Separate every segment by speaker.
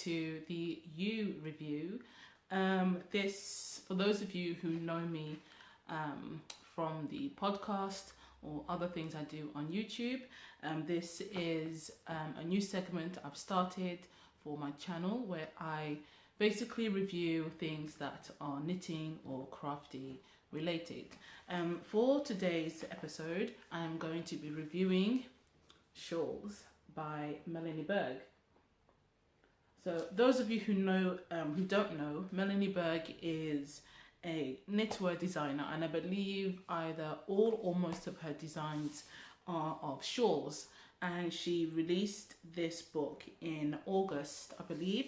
Speaker 1: to the Ewe Review. This, for those of you who know me from the podcast or other things I do on YouTube, this is a new segment I've started for my channel where I basically review things that are knitting or crafty related. For today's episode, I'm going to be reviewing Shawls by Melanie Berg. So those of you who know, who don't know, Melanie Berg is a knitwear designer, and I believe either all or most of her designs are of shawls. And she released this book in August, I believe.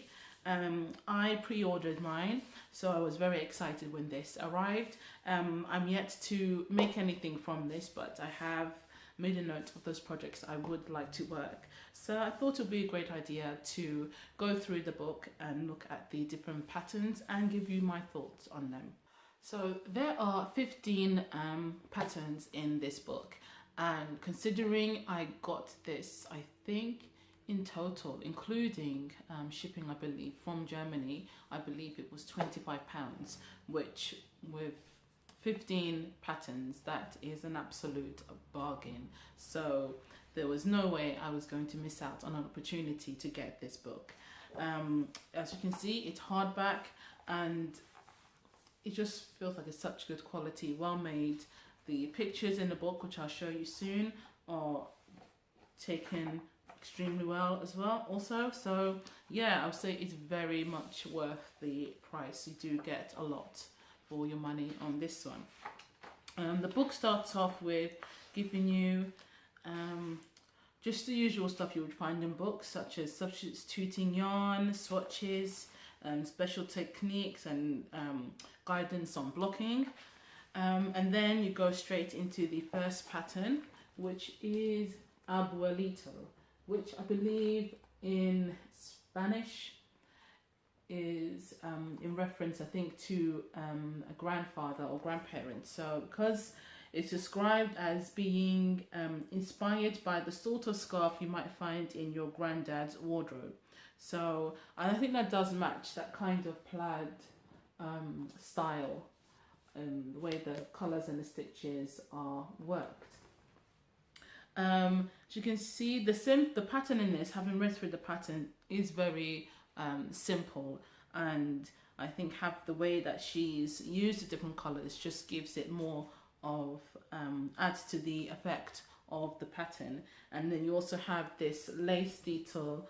Speaker 1: I pre-ordered mine, so I was very excited when this arrived. I'm yet to make anything from this, but I have made a note of those projects I would like to work. So I thought it would be a great idea to go through the book and look at the different patterns and give you my thoughts on them. So there are 15 patterns in this book, and considering I got this, I think in total, including shipping, I believe, from Germany, I believe it was £25, which with 15 patterns, that is an absolute bargain. So there was no way I was going to miss out on an opportunity to get this book. As you can see, it's hardback and it just feels like it's such good quality, well made. The pictures in the book, which I'll show you soon, are taken extremely well as well also. So yeah, I would say it's very much worth the price. You do get a lot for your money on this one. The book starts off with giving you just the usual stuff you would find in books, such as substituting yarn, swatches, special techniques, and guidance on blocking. And then you go straight into the first pattern, which is Abuelito, which I believe in Spanish is in reference, I think, to a grandfather or grandparent. So because it's described as being inspired by the sort of scarf you might find in your granddad's wardrobe. So I think that does match that kind of plaid style and the way the colours and the stitches are worked. As you can see, the pattern in this, having read through the pattern, is very simple, and I think the way that she's used the different colours just gives it more of, adds to the effect of the pattern. And then you also have this lace detail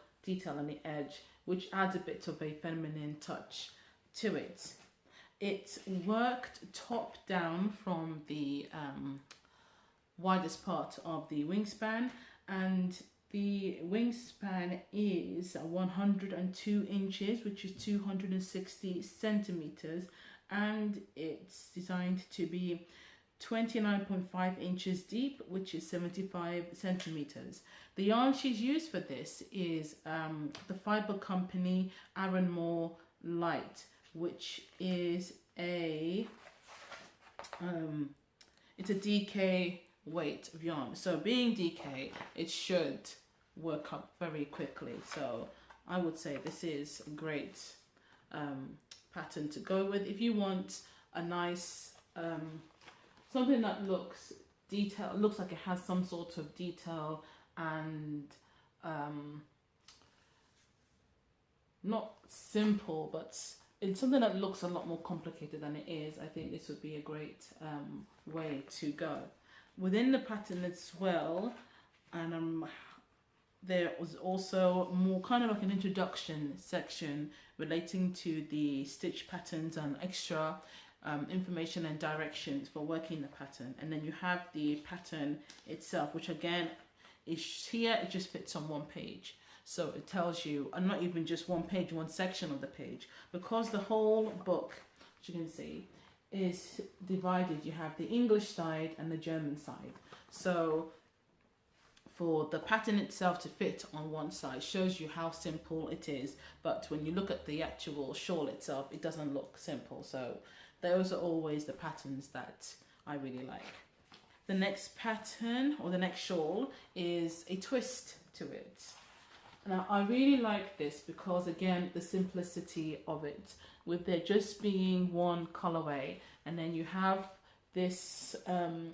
Speaker 1: on the edge, which adds a bit of a feminine touch to it. It's worked top down from the widest part of the wingspan, and the wingspan is 102 inches, which is 260 centimeters, and it's designed to be 29.5 inches deep, which is 75 centimeters. The yarn she's used for this is the fiber company Aaron Moore Light, which is it's a DK weight of yarn. So being DK, it should work up very quickly. So I would say this is a great pattern to go with if you want a nice something that looks detailed, looks like it has some sort of detail, and not simple, but it's something that looks a lot more complicated than it is. I think this would be a great way to go. Within the pattern as well, and there was also more kind of like an introduction section relating to the stitch patterns and extra information and directions for working the pattern. And then you have the pattern itself, which again is here, it just fits on one page. So it tells you, and not even just one page, one section of the page, because the whole book, as you can see, is divided. You have the English side and the German side. So for the pattern itself to fit on one side shows you how simple it is, but when you look at the actual shawl itself, it doesn't look simple. So those are always the patterns that I really like. The next pattern, or the next shawl, is a twist to it. Now, I really like this because, again, the simplicity of it, with there just being one colorway, and then you have this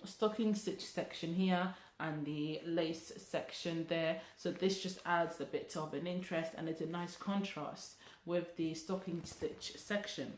Speaker 1: stocking stitch section here and the lace section there. So this just adds a bit of an interest, and it's a nice contrast with the stocking stitch section.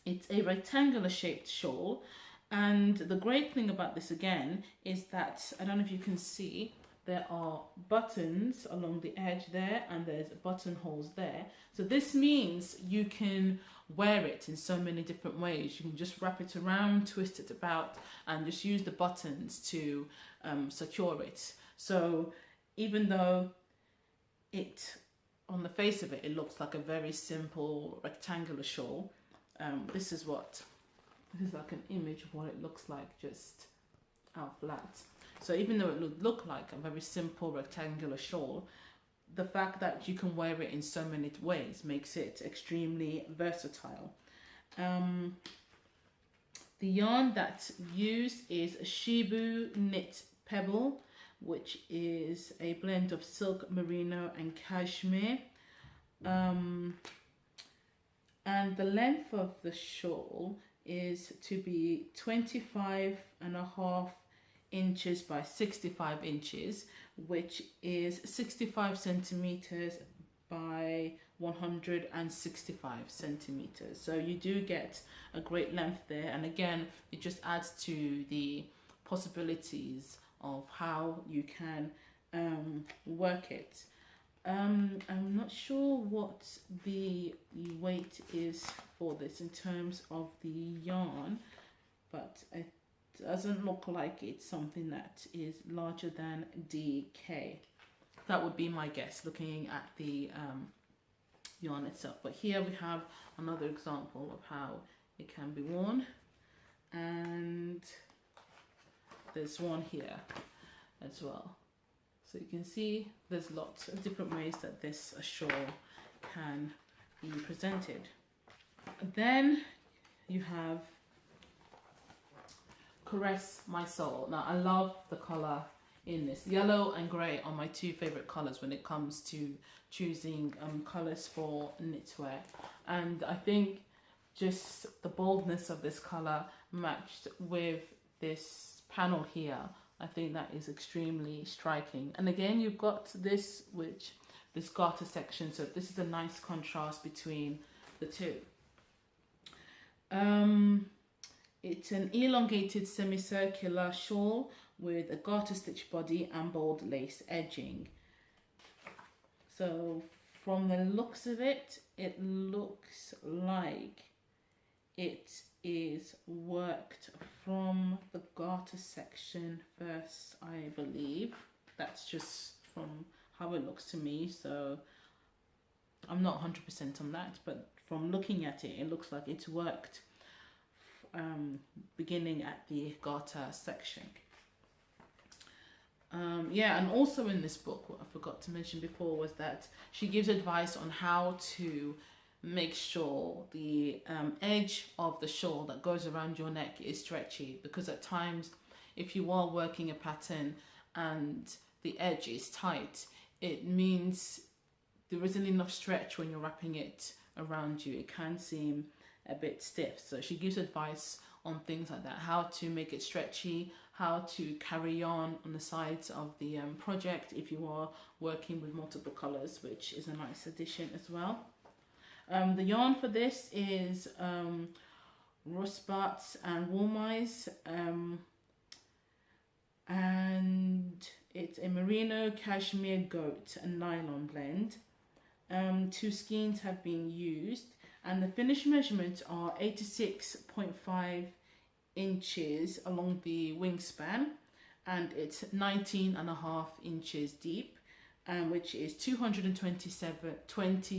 Speaker 1: It's a rectangular shaped shawl, and the great thing about this again is that, I don't know if you can see, there are buttons along the edge there, and there's buttonholes there. So this means you can wear it in so many different ways. You can just wrap it around, twist it about, and just use the buttons to secure it. So even though it, on the face of it, it looks like a very simple rectangular shawl, this is like an image of what it looks like just out flat. So even though it would look like a very simple rectangular shawl, the fact that you can wear it in so many ways makes it extremely versatile. The yarn that's used is Shibu Knit Pebble, which is a blend of silk, merino and cashmere. And the length of the shawl is to be 25.5 inches by 65 inches, which is 65 centimeters by 165 centimeters. So you do get a great length there, and again, it just adds to the possibilities of how you can work it. I'm not sure what the weight is for this in terms of the yarn, but it doesn't look like it's something that is larger than DK. That would be my guess looking at the yarn itself. But here we have another example of how it can be worn, and there's one here as well. So you can see there's lots of different ways that this shawl can be presented. Then you have Caress My Soul. Now, I love the colour in this. Yellow and grey are my two favourite colours when it comes to choosing colours for knitwear. And I think just the boldness of this colour matched with this panel here, I think that is extremely striking. And again, you've got this garter section, so this is a nice contrast between the two. It's an elongated semicircular shawl with a garter stitch body and bold lace edging. So from the looks of it, it looks like it is worked from the garter section first, I believe. That's just from how it looks to me, so I'm not 100% on that, but from looking at it, it looks like it's worked beginning at the garter section. Yeah, and also in this book, what I forgot to mention before was that she gives advice on how to make sure the edge of the shawl that goes around your neck is stretchy, because at times if you are working a pattern and the edge is tight, it means there isn't enough stretch when you're wrapping it around you. It can seem a bit stiff. So she gives advice on things like that, how to make it stretchy, how to carry on the sides of the project if you are working with multiple colors, which is a nice addition as well. The yarn for this is Rusbats and Woolmice, and it's a merino, cashmere, goat and nylon blend. 2 skeins have been used, and the finished measurements are 86.5 inches along the wingspan, and it's 19.5 inches deep, which is 220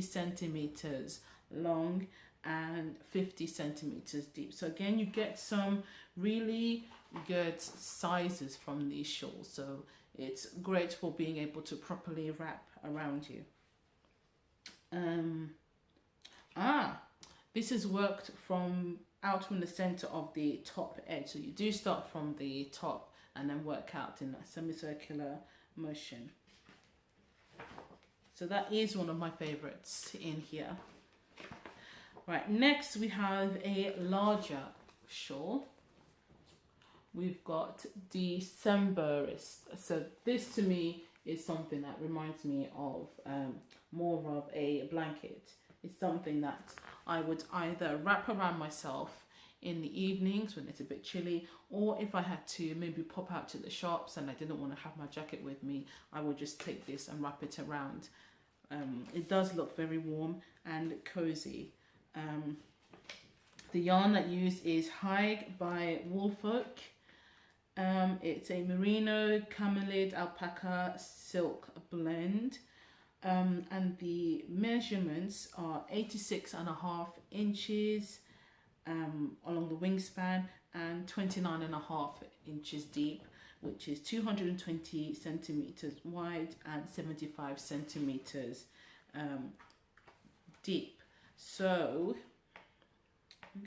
Speaker 1: centimeters long and 50 centimeters deep. So again, you get some really good sizes from these shawls, so it's great for being able to properly wrap around you. This is worked out from the center of the top edge, so you do start from the top and then work out in a semicircular motion. So that is one of my favorites in here. Right, next we have a larger shawl. We've got Decemberists. So this to me is something that reminds me of more of a blanket. It's something that I would either wrap around myself in the evenings when it's a bit chilly, or if I had to maybe pop out to the shops and I didn't want to have my jacket with me, I would just take this and wrap it around. It does look very warm and cozy. The yarn that I use is Hide by Woolfolk. It's a merino, camelid, alpaca, silk blend. And the measurements are 86.5 inches along the wingspan and 29.5 inches deep, which is 220 centimeters wide and 75 centimeters deep. So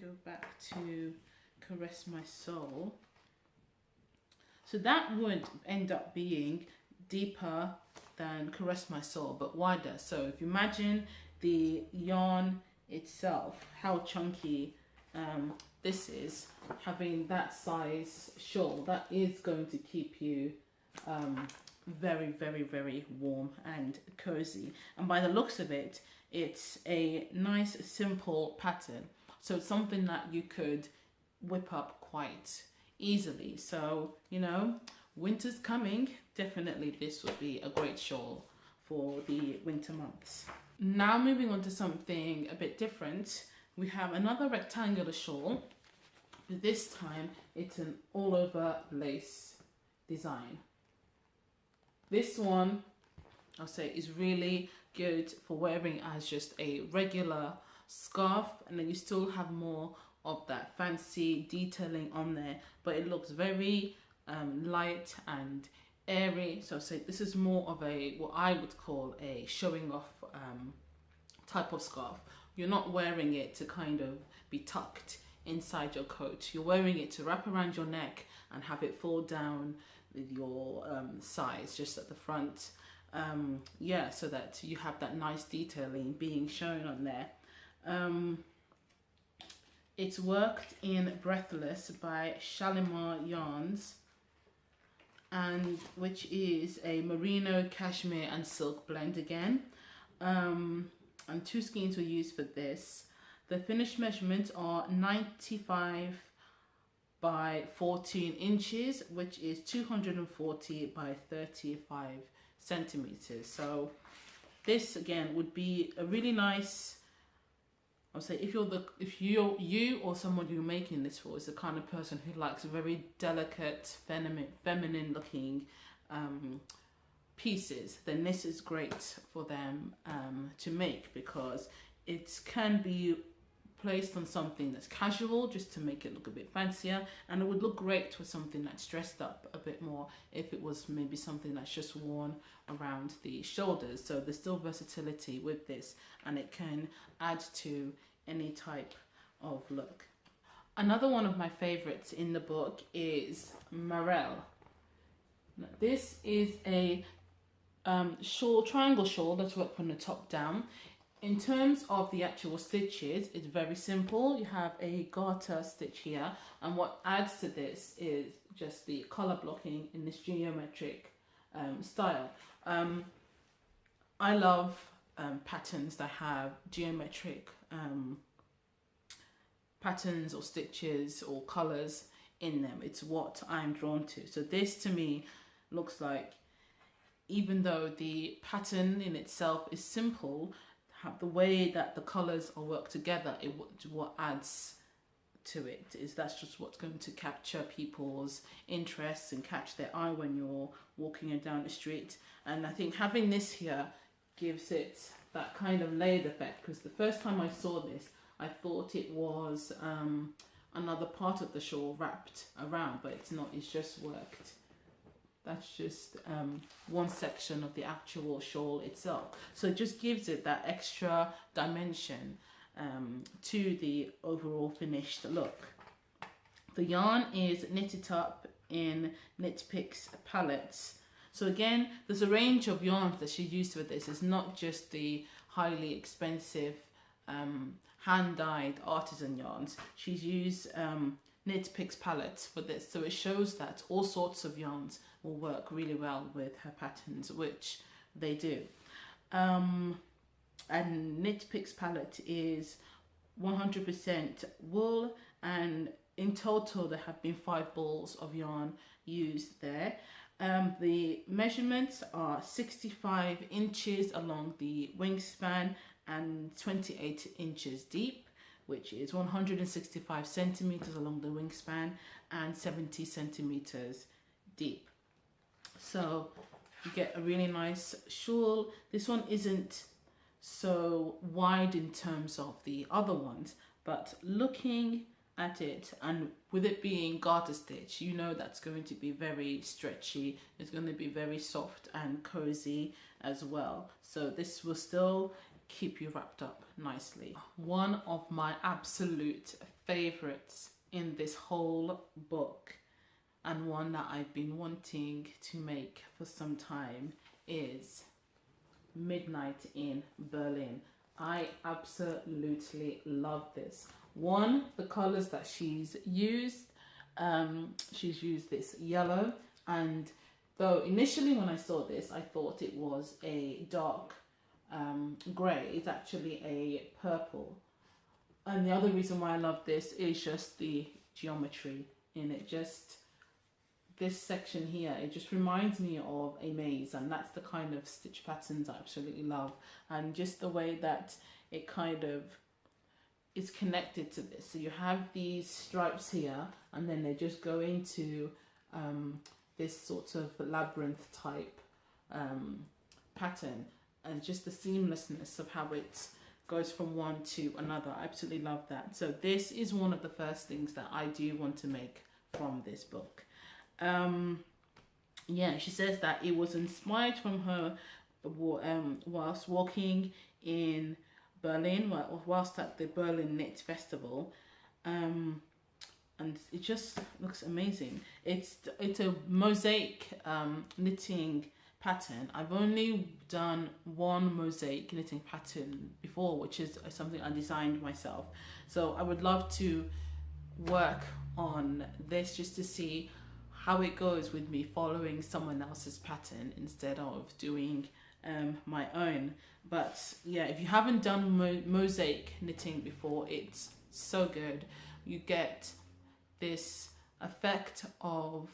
Speaker 1: go back to Caress My Soul. So that would end up being deeper than Caress My Soul, but wider. So if you imagine the yarn itself, how chunky this is, having that size shawl, that is going to keep you very, very, very warm and cozy. And by the looks of it, it's a nice, simple pattern. So it's something that you could whip up quite easily. So, you know, winter's coming. Definitely this would be a great shawl for the winter months. Now moving on to something a bit different. We have another rectangular shawl. But this time it's an all over lace design. This one, I'll say, is really good for wearing as just a regular scarf, and then you still have more of that fancy detailing on there, but it looks very light and airy. So I'll say this is more of a, what I would call a showing off type of scarf. You're not wearing it to kind of be tucked inside your coat. You're wearing it to wrap around your neck and have it fall down with your sides just at the front. Yeah, so that you have that nice detailing being shown on there. It's worked in Breathless by Shalimar Yarns, and which is a merino, cashmere and silk blend again. And 2 skeins were used for this. The finished measurements are 95 by 14 inches, which is 240 by 35 centimeters. So this again would be a really nice, I'll say, if you or someone you're making this for is the kind of person who likes very delicate, feminine looking pieces, then this is great for them to make, because it can be placed on something that's casual just to make it look a bit fancier, and it would look great with something that's dressed up a bit more if it was maybe something that's just worn around the shoulders. So there's still versatility with this, and it can add to any type of look. Another one of my favorites in the book is Morel. Now, this is a shawl, triangle shawl that's worked from the top down. In terms of the actual stitches, it's very simple. You have a garter stitch here, and what adds to this is just the collar blocking in this geometric style. I love patterns that have geometric patterns or stitches or colors in them. It's what I'm drawn to. So this to me looks like, even though the pattern in itself is simple, the way that the colors are worked together, what adds to it is that's just what's going to capture people's interests and catch their eye when you're walking down the street. And I think having this here gives it that kind of layered effect, because the first time I saw this, I thought it was another part of the shawl wrapped around, but it's not. It's just worked. That's just one section of the actual shawl itself. So it just gives it that extra dimension to the overall finished look. The yarn is knitted up in Knit Picks palettes. So again, there's a range of yarns that she used for this. It's not just the highly expensive hand-dyed artisan yarns. She's used Knit Picks palettes for this, so it shows that all sorts of yarns will work really well with her patterns, which they do. And Knit Picks palette is 100% wool, and in total there have been 5 balls of yarn used there. The measurements are 65 inches along the wingspan and 28 inches deep, which is 165 centimeters along the wingspan and 70 centimeters deep. So you get a really nice shawl. This one isn't so wide in terms of the other ones, but looking at it, and with it being garter stitch, you know that's going to be very stretchy. It's going to be very soft and cozy as well. So this will still keep you wrapped up nicely. One of my absolute favorites in this whole book, and one that I've been wanting to make for some time, is Midnight in Berlin. I absolutely love this. One, the colors that she's used this yellow, and though initially when I saw this I thought it was a dark grey, it's actually a purple. And the other reason why I love this is just the geometry in it. Just this section here, it just reminds me of a maze, and that's the kind of stitch patterns I absolutely love. And just the way that it kind of is connected to this. So you have these stripes here, and then they just go into this sort of labyrinth type pattern, and just the seamlessness of how it goes from one to another. I absolutely love that. So this is one of the first things that I do want to make from this book. Yeah, she says that it was inspired from her whilst walking in Berlin, whilst at the Berlin Knit Festival, and it just looks amazing. It's a mosaic knitting pattern. I've only done one mosaic knitting pattern before, which is something I designed myself. So I would love to work on this just to see how it goes with me following someone else's pattern instead of doing my own. But yeah, if you haven't done mosaic knitting before, it's so good. You get this effect of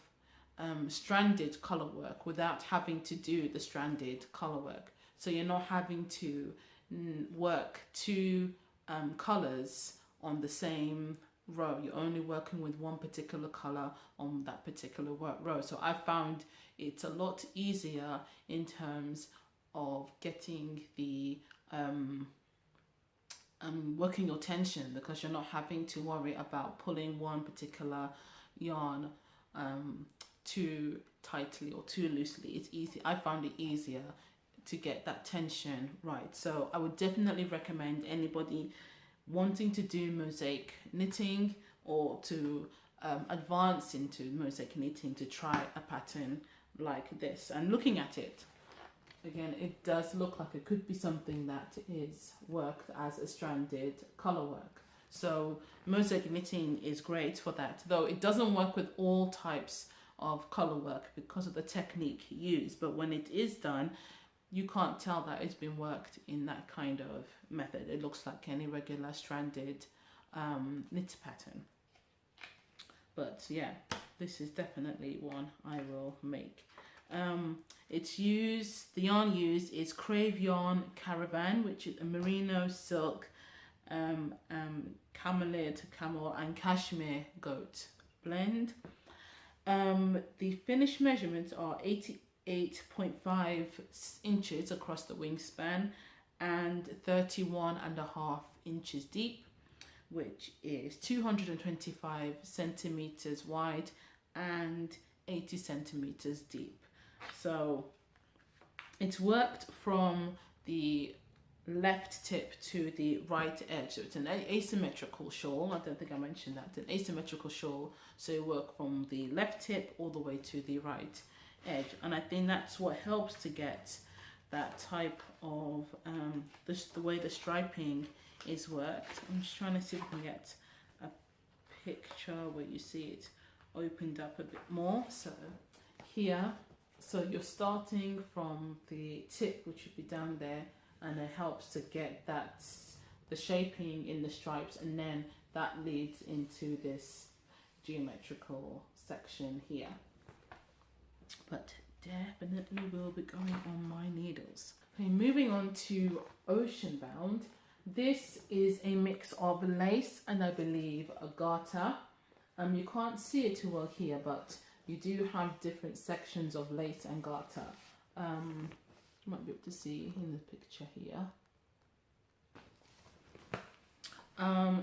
Speaker 1: stranded color work without having to do the stranded color work. So you're not having to work 2 colors on the same row. You're only working with one particular color on that particular row. So I found it's a lot easier in terms of getting the working your tension, because you're not having to worry about pulling one particular yarn too tightly or too loosely. It's easy. I found it easier to get that tension right. So I would definitely recommend anybody wanting to do mosaic knitting or to advance into mosaic knitting to try a pattern like this. And looking at it, again, it does look like it could be something that is worked as a stranded color work. So mosaic knitting is great for that, though it doesn't work with all types of color work because of the technique used. But when it is done, you can't tell that it's been worked in that kind of method. It looks like any regular stranded knit pattern. But yeah, this is definitely one I will make. The yarn used is Crave Yarn Caravan, which is a merino silk, camelid, camel and cashmere goat blend. The finished measurements are 88.5 inches across the wingspan and 31.5 inches deep, which is 225 centimeters wide and 80 centimeters deep. So it's worked from the left tip to the right edge. So it's an asymmetrical shawl. I don't think I mentioned that. It's an asymmetrical shawl. So you work from the left tip all the way to the right edge, and I think that's what helps to get that type of the way the striping is worked. I'm just trying to see if I can get a picture where you see it opened up a bit more. So here, so you're starting from the tip, which would be down there, and it helps to get that the shaping in the stripes, and then that leads into this geometrical section here. But definitely will be going on my needles. Okay, moving on to Ocean Bound. This is a mix of lace and I believe a garter. You can't see it too well here, but you do have different sections of lace and garter. You might be able to see in the picture here.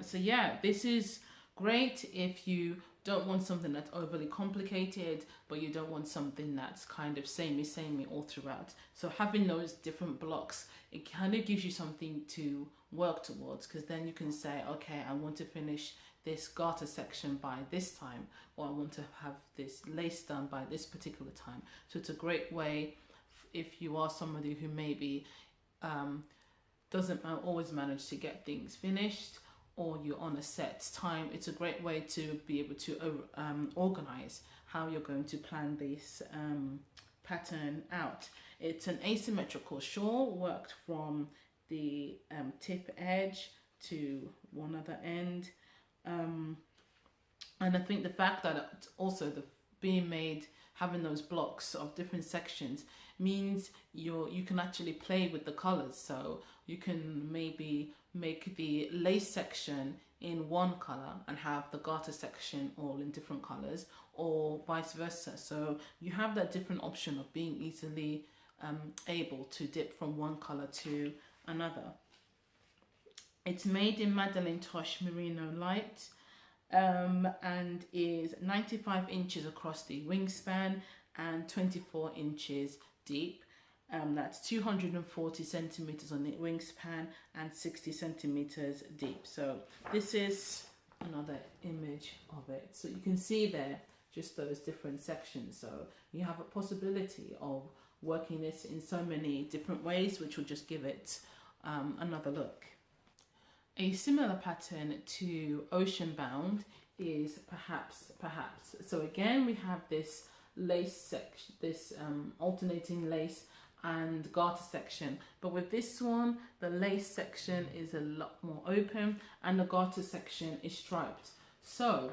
Speaker 1: So yeah, this is great if you don't want something that's overly complicated, but you don't want something that's kind of samey all throughout. So having those different blocks, it kind of gives you something to work towards, because then you can say, okay, I want to finish this garter section by this time, or I want to have this lace done by this particular time. So it's a great way if you are somebody who maybe doesn't always manage to get things finished, or you're on a set time. It's a great way to be able to organize how you're going to plan this pattern out. It's an asymmetrical shawl worked from the tip edge to one other end. And I think the fact that it's also being made, having those blocks of different sections, means you can actually play with the colors. So you can maybe make the lace section in one color and have the garter section all in different colors, or vice versa. So you have that different option of being easily able to dip from one color to another. It's made in Madeleine Tosh Merino Light, and is 95 inches across the wingspan and 24 inches deep. That's 240 centimeters on the wingspan and 60 centimeters deep. So this is another image of it. So you can see there just those different sections. So you have a possibility of working this in so many different ways, which will just give it another look. A similar pattern to Ocean Bound is perhaps. So again, we have this lace section, this alternating lace and garter section, but with this one the lace section is a lot more open and the garter section is striped. So,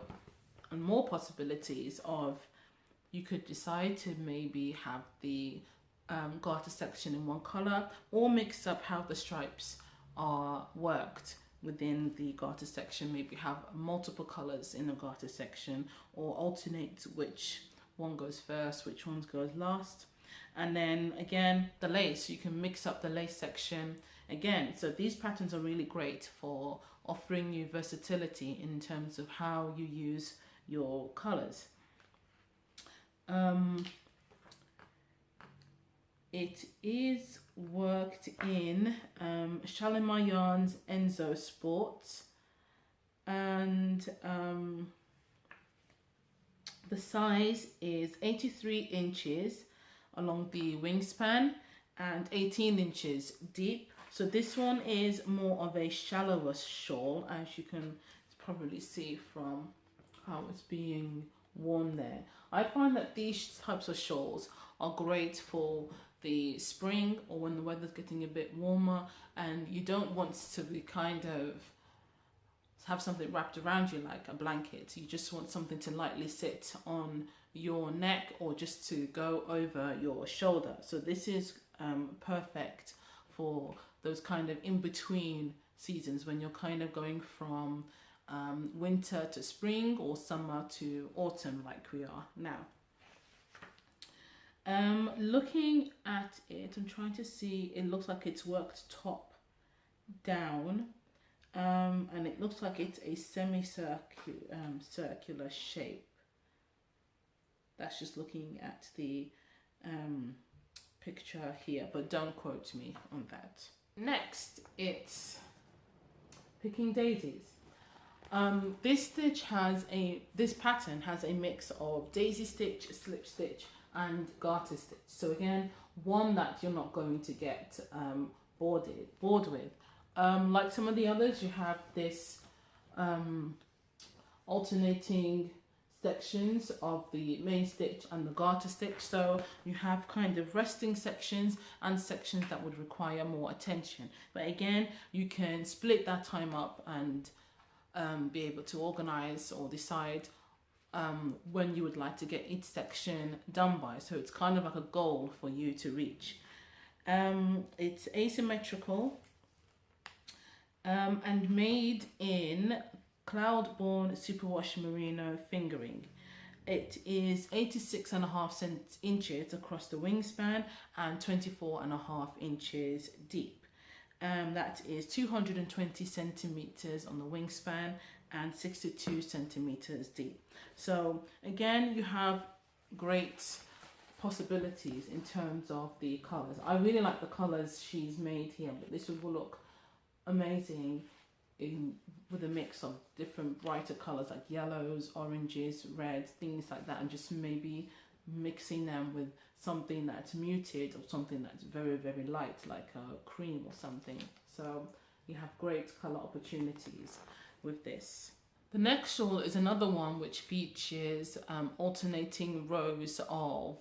Speaker 1: and more possibilities of, you could decide to maybe have the garter section in one color, or mix up how the stripes are worked within the garter section. Maybe have multiple colors in the garter section, or alternate which one goes first, which one goes last. And then again, the lace, you can mix up the lace section again. So these patterns are really great for offering you versatility in terms of how you use your colors. It is worked in Shalimar Yarns Enzo Sports, and the size is 83 inches along the wingspan and 18 inches deep. So this one is more of a shallower shawl, as you can probably see from how it's being worn there. I find that these types of shawls are great for the spring, or when the weather's getting a bit warmer and you don't want to be kind of have something wrapped around you like a blanket. You just want something to lightly sit on your neck, or just to go over your shoulder. So this is perfect for those kind of in-between seasons, when you're kind of going from winter to spring, or summer to autumn, like we are now. Looking at it, I'm trying to see, it looks like it's worked top down, and it looks like it's a circular shape. That's just looking at the picture here, but don't quote me on that. Next, it's Picking Daisies. This pattern has a mix of daisy stitch, slip stitch, and garter stitch. So again, one that you're not going to get bored with. Like some of the others, you have this alternating sections of the main stitch and the garter stitch. So you have kind of resting sections and sections that would require more attention. But again, you can split that time up and be able to organize or decide when you would like to get each section done by. So it's kind of like a goal for you to reach. It's asymmetrical and made in Cloudborne Superwash Merino fingering. It is 86.5 inches across the wingspan and 24.5 inches deep. That is 220 centimeters on the wingspan and 62 centimeters deep. So again, you have great possibilities in terms of the colors. I really like the colors she's made here, but this will look amazing with a mix of different brighter colors like yellows, oranges, reds, things like that, and just maybe mixing them with something that's muted or something that's very, very light, like a cream or something. So you have great color opportunities with this. The next shawl is another one which features alternating rows of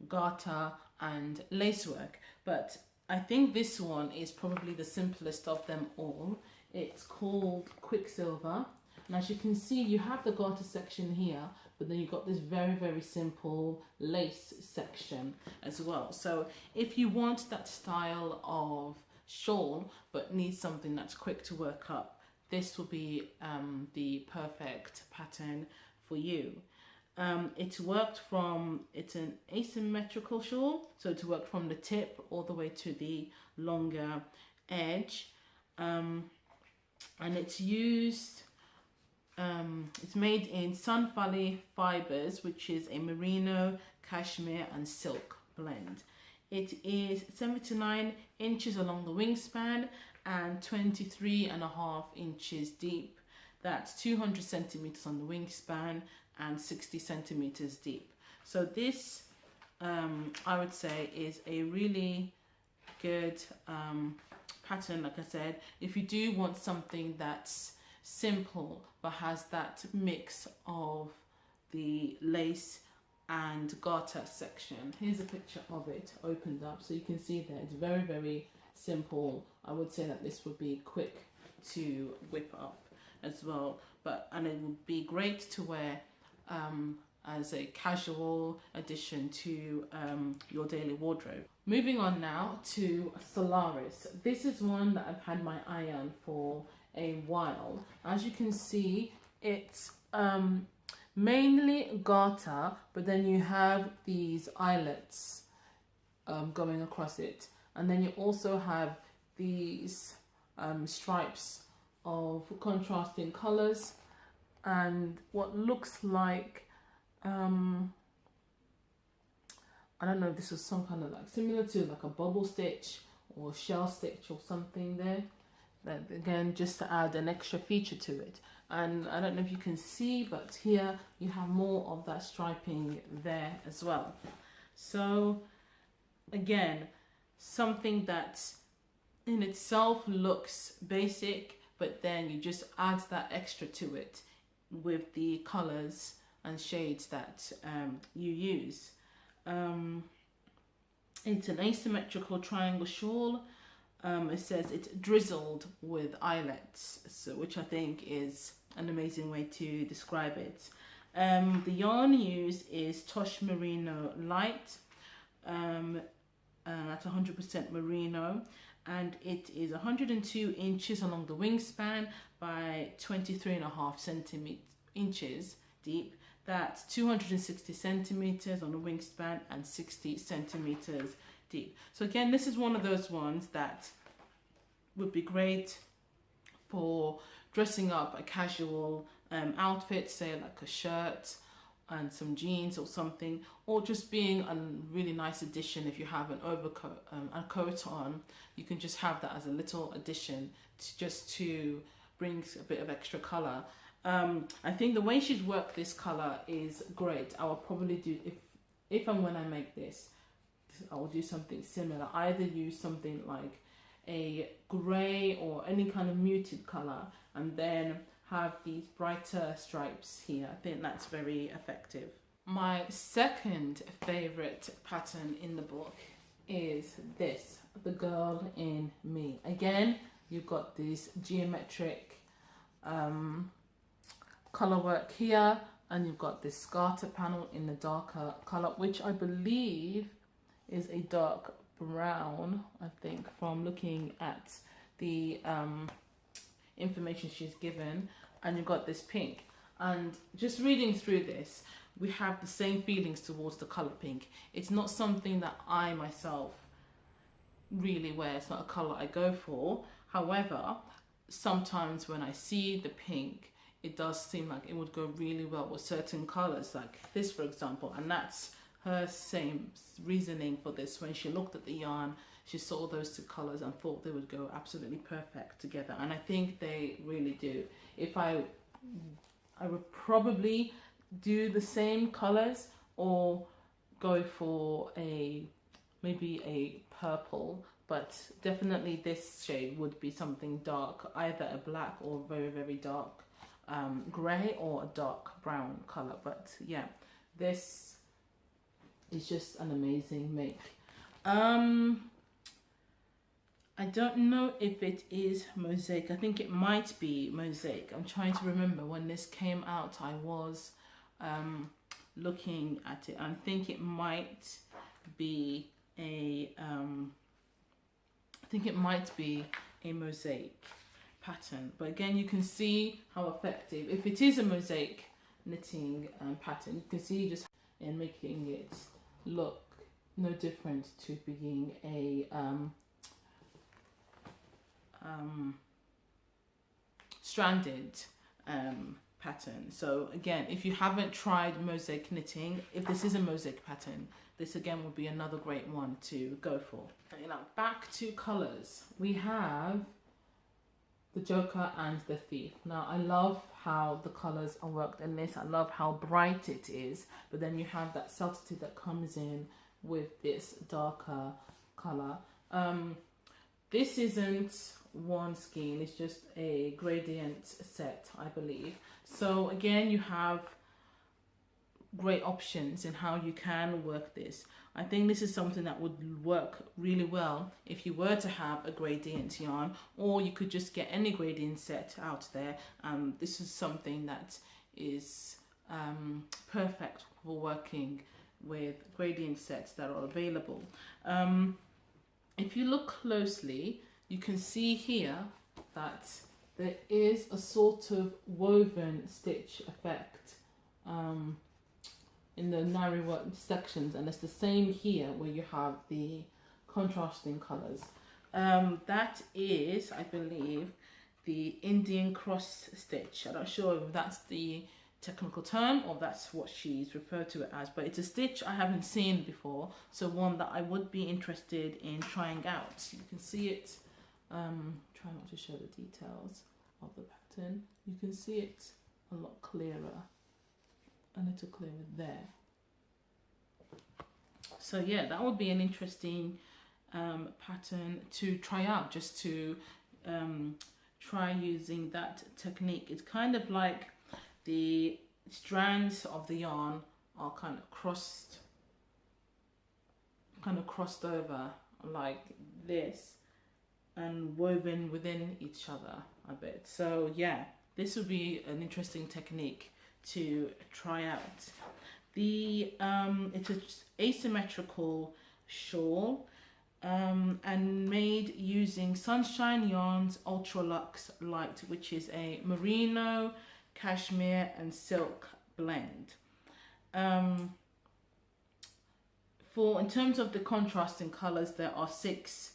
Speaker 1: garter and lacework, but I think this one is probably the simplest of them all. It's called Quicksilver, and as you can see, you have the garter section here, but then you've got this very, very simple lace section as well. So if you want that style of shawl but need something that's quick to work up, this will be the perfect pattern for you. It's an asymmetrical shawl, so it's worked from the tip all the way to the longer edge, and it's made in Sun Valley fibers, which is a merino, cashmere and silk blend. It is 79 inches along the wingspan and 23.5 inches deep. That's 200 centimeters on the wingspan and 60 centimeters deep. So this, I would say, is a really good pattern. Like I said, if you do want something that's simple but has that mix of the lace and garter section. Here's a picture of it opened up, so you can see that it's very, very simple. I would say that this would be quick to whip up as well, and it would be great to wear as a casual addition to your daily wardrobe. Moving on now to Solaris. This is one that I've had my eye on for a while. As you can see, it's mainly garter, but then you have these eyelets going across it, and then you also have these stripes of contrasting colors and what looks like I don't know if this was some kind of like similar to like a bubble stitch or shell stitch or something there, that again just to add an extra feature to it. And I don't know if you can see, but here you have more of that striping there as well. So again, something that in itself looks basic, but then you just add that extra to it with the colors and shades that you use. It's an asymmetrical triangle shawl. It says it's drizzled with eyelets, so which I think is an amazing way to describe it. The yarn used is Tosh Merino Light, that's 100% merino, and it is 102 inches along the wingspan by 23.5 inches deep. That's 260 centimeters on the wingspan and 60 centimeters deep. So again, this is one of those ones that would be great for dressing up a casual outfit, say like a shirt and some jeans or something, or just being a really nice addition. If you have an overcoat, a coat on, you can just have that as a little addition to bring a bit of extra color. I think the way she's worked this color is great. I will probably do, if and when I make this, I will do something similar. Either use something like a grey or any kind of muted colour, and then have these brighter stripes here. I think that's very effective. My second favourite pattern in the book is this, The Girl in Me. Again, you've got this geometric colour work here, and you've got this scatter panel in the darker colour, which I believe is a dark brown, I think, from looking at the information she's given. And you've got this pink, and just reading through this, we have the same feelings towards the colour pink. It's not something that I myself really wear. It's not a colour I go for. However, sometimes when I see the pink, it does seem like it would go really well with certain colours, like this for example. And that's her same reasoning for this. When she looked at the yarn, she saw those two colours and thought they would go absolutely perfect together, and I think they really do. If I would probably do the same colours or go for maybe a purple, but definitely this shade would be something dark, either a black or very, very dark grey or a dark brown colour. But yeah, this is just an amazing make. I don't know if it is mosaic. I think it might be mosaic. I'm trying to remember when this came out. I was looking at it. I think it might be a mosaic pattern. But again, you can see how effective, if it is a mosaic knitting pattern, you can see just in making it look no different to being a stranded pattern. So again, if you haven't tried mosaic knitting, if this is a mosaic pattern, this again would be another great one to go for. Okay, now back to colours. We have the Joker and the Thief. Now I love how the colours are worked in this. I love how bright it is, but then you have that subtlety that comes in with this darker colour. This isn't one skein, it's just a gradient set, I believe. So again, you have great options in how you can work this. I think this is something that would work really well if you were to have a gradient yarn, or you could just get any gradient set out there. This is something that is perfect for working with gradient sets that are available. If you look closely, you can see here that there is a sort of woven stitch effect in the narrower sections, and it's the same here where you have the contrasting colours. That is, I believe, the Indian cross stitch. I'm not sure if that's the technical term or that's what she's referred to it as, but it's a stitch I haven't seen before, so one that I would be interested in trying out. You can see it, try not to show the details of the pattern. You can see it a lot clearer, a little clearer there. So yeah, that would be an interesting pattern to try out, just to try using that technique. It's kind of like the strands of the yarn are kind of crossed over like this and woven within each other a bit. So yeah, this would be an interesting technique to try out. It's an asymmetrical shawl and made using Sunshine Yarns Ultra Luxe Light, which is a merino, cashmere and silk blend. In terms of the contrasting colors, there are 6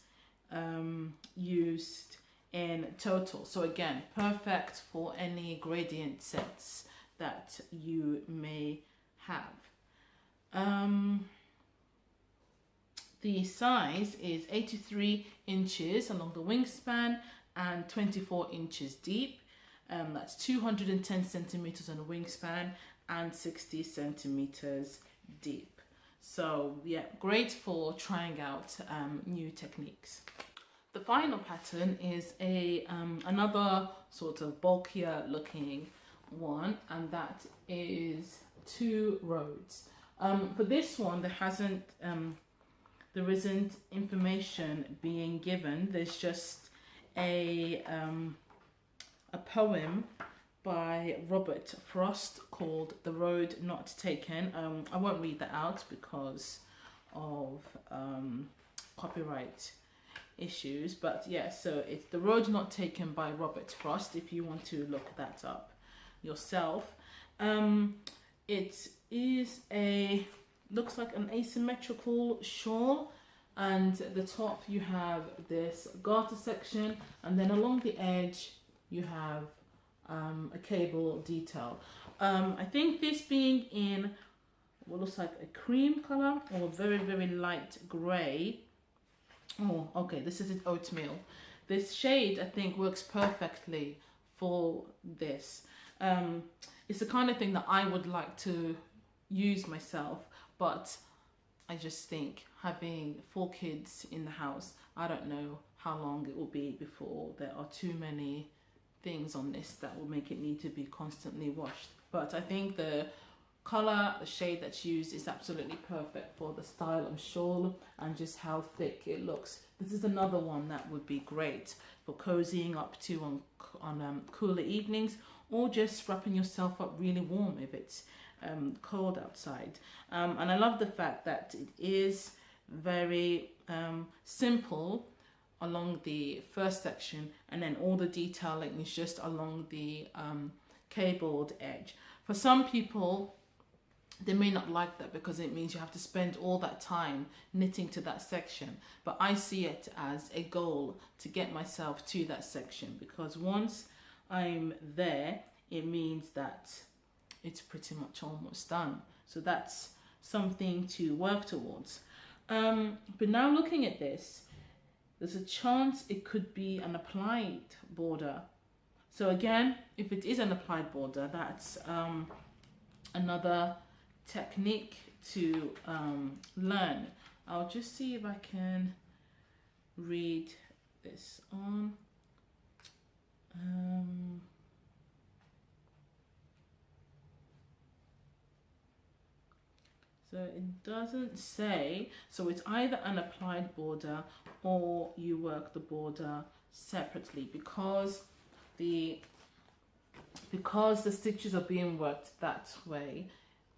Speaker 1: used in total. So again, perfect for any gradient sets that you may have. The size is 83 inches along the wingspan and 24 inches deep. That's 210 centimeters on the wingspan and 60 centimeters deep. So yeah, great for trying out new techniques. The final pattern is another sort of bulkier looking one, and that is 2 roads. For this one, there isn't information being given. There's just a poem by Robert Frost called "The Road Not Taken." I won't read that out because of copyright issues, but yeah, so it's "The Road Not Taken" by Robert Frost if you want to look that up yourself. It is looks like an asymmetrical shawl, and at the top you have this garter section, and then along the edge you have a cable detail. I think this being in what looks like a cream color or very, very light gray. Oh, okay, this is oatmeal. This shade I think works perfectly for this. It's the kind of thing that I would like to use myself, but I just think having 4 kids in the house, I don't know how long it will be before there are too many things on this that will make it need to be constantly washed. But I think the color, the shade that's used is absolutely perfect for the style of shawl and just how thick it looks. This is another one that would be great for cozying up to on cooler evenings, or just wrapping yourself up really warm if it's cold outside. And I love the fact that it is very simple along the first section, and then all the detailing is just along the cabled edge. For some people, they may not like that because it means you have to spend all that time knitting to that section, but I see it as a goal to get myself to that section, because once I'm there, it means that it's pretty much almost done. So that's something to work towards. But now looking at this, there's a chance it could be an applied border. So again, if it is an applied border, that's another technique to learn. I'll just see if I can read this on. So it doesn't say, so it's either an applied border or you work the border separately, because the stitches are being worked that way,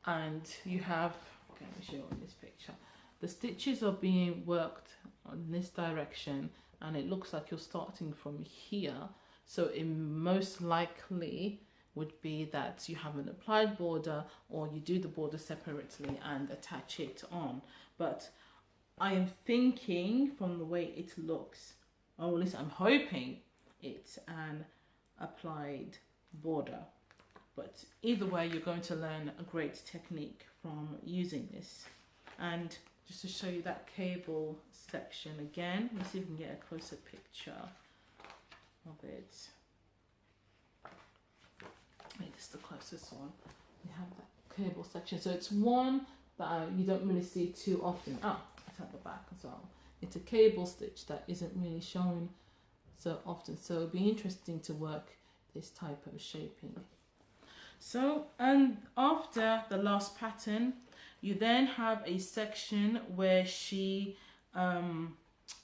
Speaker 1: and you have, okay, let me show you on this picture, the stitches are being worked on this direction, and it looks like you're starting from here. So it most likely would be that you have an applied border, or you do the border separately and attach it on. But I am thinking from the way it looks, or at least I'm hoping it's an applied border. But either way, you're going to learn a great technique from using this. And just to show you that cable section again, let me see if we can get a closer picture of it. This is the closest one. We have that cable section. So it's one that you don't really see too often. Oh, it's at the back as well. It's a cable stitch that isn't really shown so often. So it'll be interesting to work this type of shaping. So, and after the last pattern, you then have a section where she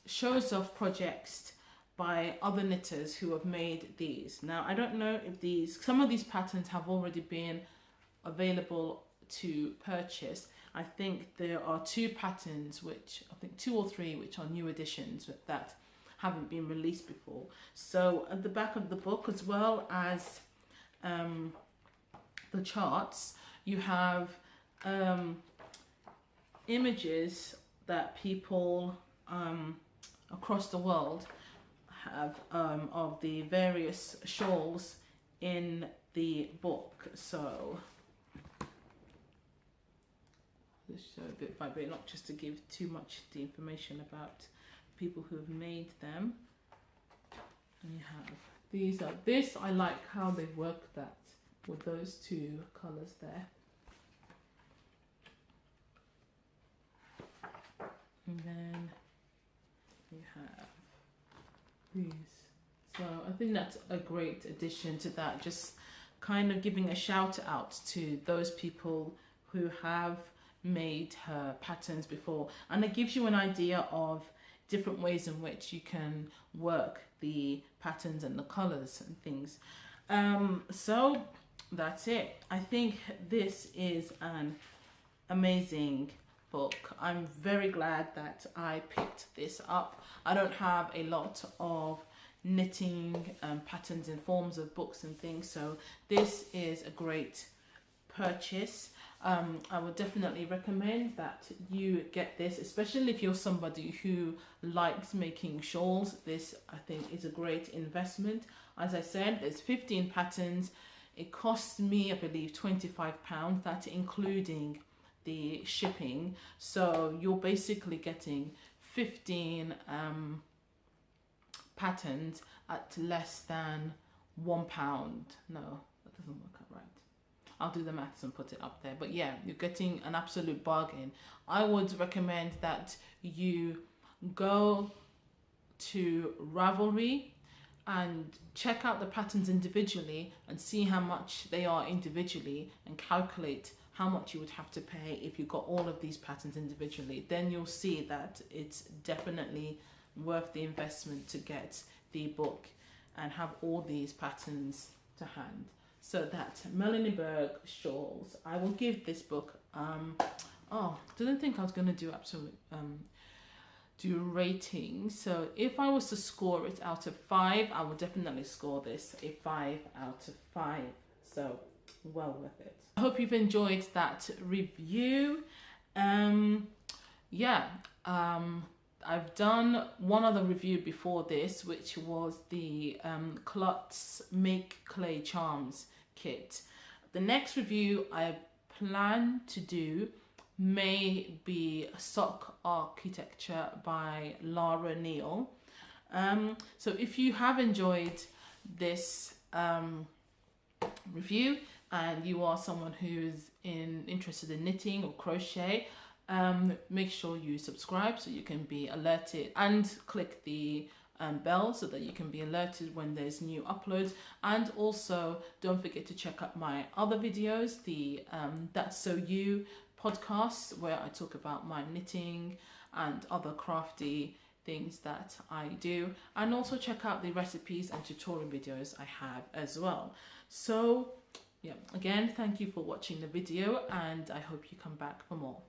Speaker 1: shows off projects by other knitters who have made these. Now, I don't know if some of these patterns have already been available to purchase. I think there are 2 patterns, which I think 2 or 3, which are new additions that haven't been released before. So at the back of the book, as well as the charts, you have images that people across the world have of the various shawls in the book. So just show a bit by bit, not just to give too much the information about people who have made them. And you have this, I like how they've worked that with those 2 colours there. And then you have these. So I think that's a great addition to that, just kind of giving a shout out to those people who have made her patterns before, and it gives you an idea of different ways in which you can work the patterns and the colors and things. So that's it. I think this is an amazing book. I'm very glad that I picked this up. I don't have a lot of knitting patterns in forms of books and things, so this is a great purchase. I would definitely recommend that you get this, especially if you're somebody who likes making shawls. This, I think, is a great investment. As I said, there's 15 patterns. It cost me, I believe, £25. That's including the shipping. So you're basically getting 15 patterns at less than £1. No, that doesn't work out right. I'll do the maths and put it up there. But yeah, you're getting an absolute bargain. I would recommend that you go to Ravelry and check out the patterns individually and see how much they are individually and calculate how much you would have to pay if you got all of these patterns individually. Then you'll see that it's definitely worth the investment to get the book and have all these patterns to hand. So that's Melanie Berg, Shawls. I will give this book, didn't think I was going to do do ratings. So if I was to score it out of 5, I would definitely score this a 5 out of 5. So well worth it. I hope you've enjoyed that review. I've done one other review before this, which was the Klutz Make Clay Charms kit. The next review I plan to do may be Sock Architecture by Lara Neal. So if you have enjoyed this review and you are someone who's interested in knitting or crochet, make sure you subscribe so you can be alerted, and click the bell so that you can be alerted when there's new uploads. And also don't forget to check out my other videos, the That's So You podcast, where I talk about my knitting and other crafty things that I do, and also check out the recipes and tutorial videos I have as well. So yeah, again, thank you for watching the video, and I hope you come back for more.